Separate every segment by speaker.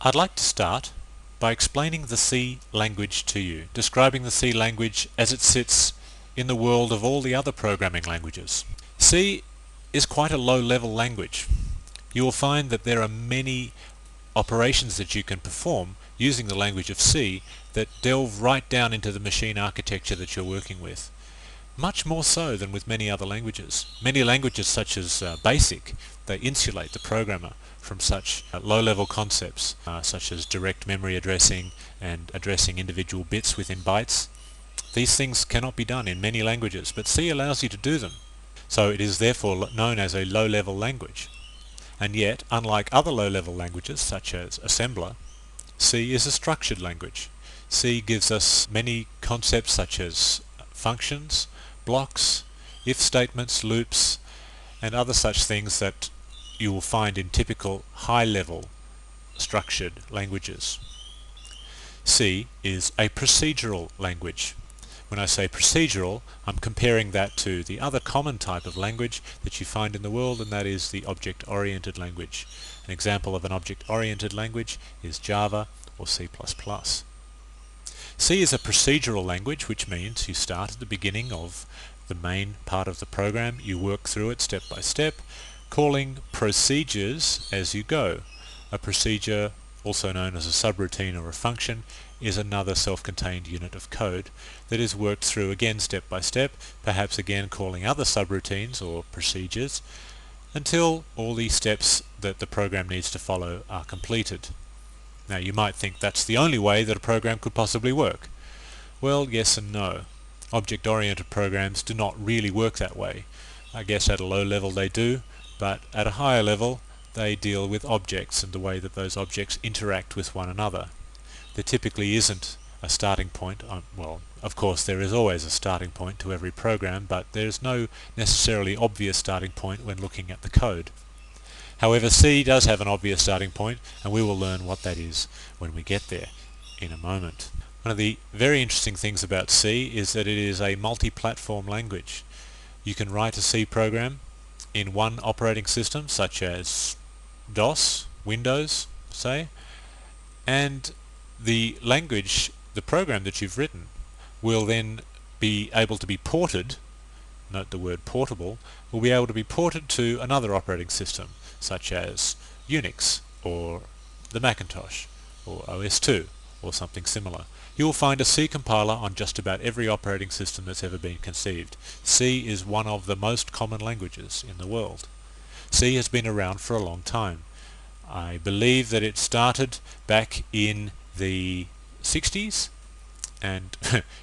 Speaker 1: I'd like to start by explaining the C language to you, describing the C language as it sits in the world of all the other programming languages. C is quite a low-level language. You will find that there are many operations that you can perform using the language of C that delve right down into the machine architecture that you're working with. Much more so than with many other languages. Many languages such as BASIC, they insulate the programmer from such low-level concepts such as direct memory addressing and addressing individual bits within bytes. These things cannot be done in many languages, but C allows you to do them. So it is therefore known as a low-level language. And yet, unlike other low-level languages such as assembler, C is a structured language. C gives us many concepts such as functions, blocks, if statements, loops, and other such things that you will find in typical high-level structured languages. C is a procedural language. When I say procedural, I'm comparing that to the other common type of language that you find in the world, and that is the object-oriented language. An example of an object-oriented language is Java or C++. C is a procedural language, which means you start at the beginning of the main part of the program, you work through it step by step, calling procedures as you go. A procedure, also known as a subroutine or a function, is another self-contained unit of code that is worked through again step by step, perhaps again calling other subroutines or procedures, until all the steps that the program needs to follow are completed. Now you might think that's the only way that a program could possibly work. Well, yes and no. Object-oriented programs do not really work that way. I guess at a low level they do, but at a higher level they deal with objects and the way that those objects interact with one another. There typically isn't a starting point. Well, of course there is always a starting point to every program, but there's no necessarily obvious starting point when looking at the code. However, C does have an obvious starting point, and we will learn what that is when we get there in a moment. One of the very interesting things about C is that it is a multi-platform language. You can write a C program in one operating system, such as DOS, Windows, say, and the language, the program that you've written, will then be able to be ported, note the word portable, will be able to be ported to another operating system, such as Unix or the Macintosh or OS/2 or something similar. You will find a C compiler on just about every operating system that's ever been conceived. C is one of the most common languages in the world. C has been around for a long time. I believe that it started back in the 60s, and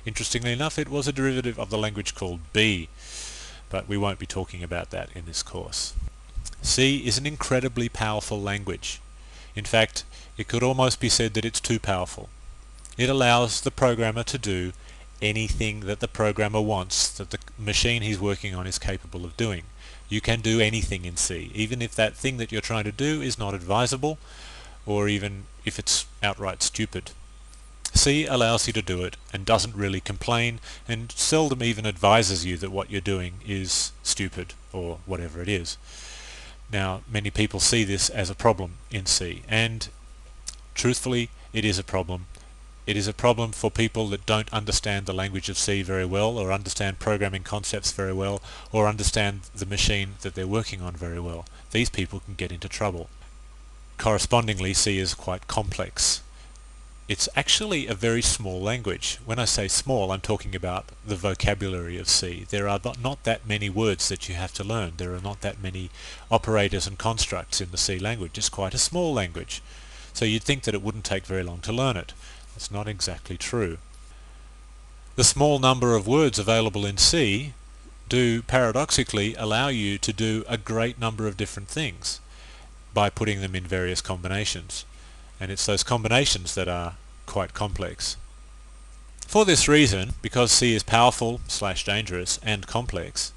Speaker 1: interestingly enough it was a derivative of the language called B, but we won't be talking about that in this course. C is an incredibly powerful language. In fact, it could almost be said that it's too powerful. It allows the programmer to do anything that the programmer wants that the machine he's working on is capable of doing. You can do anything in C, even if that thing that you're trying to do is not advisable, or even if it's outright stupid. C allows you to do it and doesn't really complain, and seldom even advises you that what you're doing is stupid or whatever it is. Now, many people see this as a problem in C, and truthfully, it is a problem. It is a problem for people that don't understand the language of C very well, or understand programming concepts very well, or understand the machine that they're working on very well. These people can get into trouble. Correspondingly, C is quite complex. It's actually a very small language. When I say small, I'm talking about the vocabulary of C. There are not that many words that you have to learn. There are not that many operators and constructs in the C language. It's quite a small language. So you'd think that it wouldn't take very long to learn it. That's not exactly true. The small number of words available in C do paradoxically allow you to do a great number of different things by putting them in various combinations. And it's those combinations that are quite complex. For this reason, because C is powerful / dangerous and complex,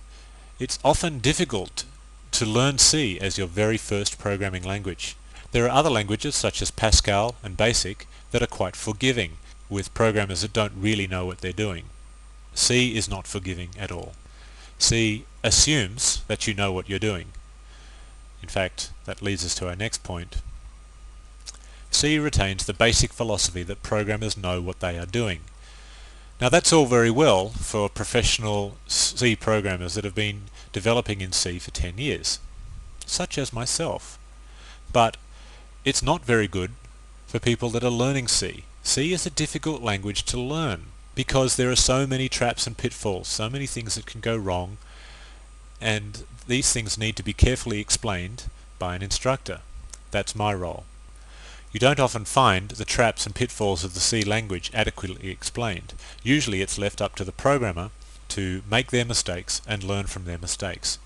Speaker 1: it's often difficult to learn C as your very first programming language. There are other languages such as Pascal and BASIC that are quite forgiving with programmers that don't really know what they're doing. C is not forgiving at all. C assumes that you know what you're doing. In fact, that leads us to our next point. C retains the basic philosophy that programmers know what they are doing. Now that's all very well for professional C programmers that have been developing in C for 10 years, such as myself. But it's not very good for people that are learning C. C is a difficult language to learn because there are so many traps and pitfalls, so many things that can go wrong, and these things need to be carefully explained by an instructor. That's my role. You don't often find the traps and pitfalls of the C language adequately explained. Usually it's left up to the programmer to make their mistakes and learn from their mistakes.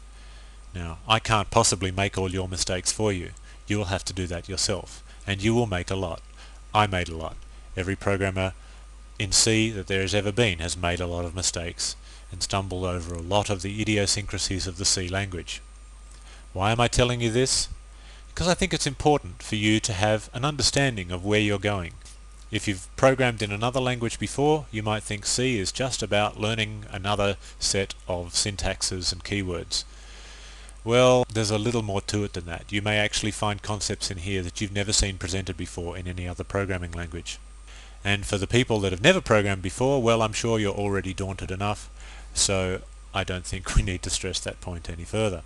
Speaker 1: Now, I can't possibly make all your mistakes for you. You will have to do that yourself, and you will make a lot. I made a lot. Every programmer in C that there has ever been has made a lot of mistakes and stumbled over a lot of the idiosyncrasies of the C language. Why am I telling you this? Because I think it's important for you to have an understanding of where you're going. If you've programmed in another language before, you might think C is just about learning another set of syntaxes and keywords. Well, there's a little more to it than that. You may actually find concepts in here that you've never seen presented before in any other programming language. And for the people that have never programmed before, well, I'm sure you're already daunted enough, so I don't think we need to stress that point any further.